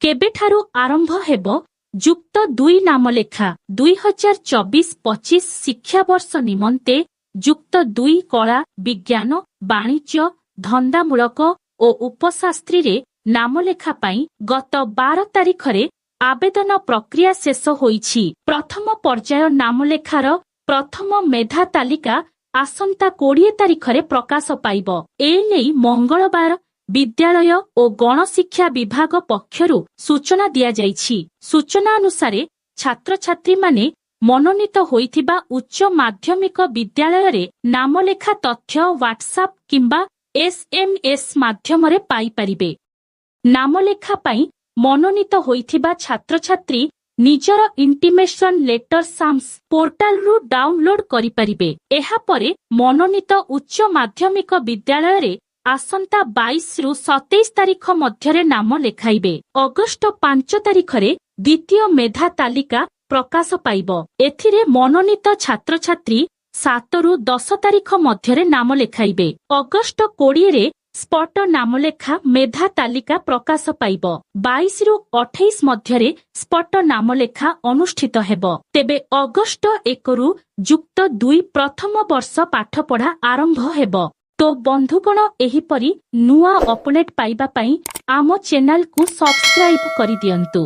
केबेठारु आरंभ हेबो जुक्त 2 नामलेखा 2024-25 शिक्षावर्ष निमंते जुक्त 2 कला विज्ञान वाणिज्य धंदामूलक ओ उपशास्त्री रे नामलेखा पाई गत 12 तारिखरे आवेदन प्रक्रिया शेष होईछि। प्रथम पर्याय नामलेखार प्रथम मेधा तालिका आसंता 20 तारिखरे प्रकाश पाइब। एनेई मंगलबार विद्यालय और गणशिक्षा विभाग पक्षरु सूचना दिया जाइछि। सूचना अनुसारे छात्र छात्री माने मनोनीत होइथिबा उच्च माध्यमिक विद्यालय रे नामलेखा तथ्य व्हाट्सएप किंबा एसएमएस माध्यमरे पाई परिबे। नामलेखा पाई मनोनीत होइथिबा छात्र छात्री निजर इंटिमेशन लेटर साम्स पोर्टाल रु डाउनलोड करि परिबे। एहा परे मनोनीत उच्च माध्यमिक विद्यालय रे आसंता 22 रु 27 तारिख मध्यरे नाम लेखाइबे। अगस्ट 5 तारिखरे द्वितीय मेधा तालिका प्रकाश पाइब। एथिरे मनोनीत छात्र छात्री 7 रु 10 तारिख मध्यरे नाम लेखाइबे। अगस्ट 20 रे स्पट नामलेखा मेधा तालिका प्रकाश पाइब। 22 रु 28 मध्यरे स्पट नामलेखा अनुष्ठित हेब। तेबे अगस्ट 1 रु जुक्त 2 प्रथम वर्ष पाठपढ़ा आरंभ हेब। तो बंधुगण एहिपरि नुआ अपडेट पाइबा पई आम चैनल को सब्सक्राइब करि दियंतु।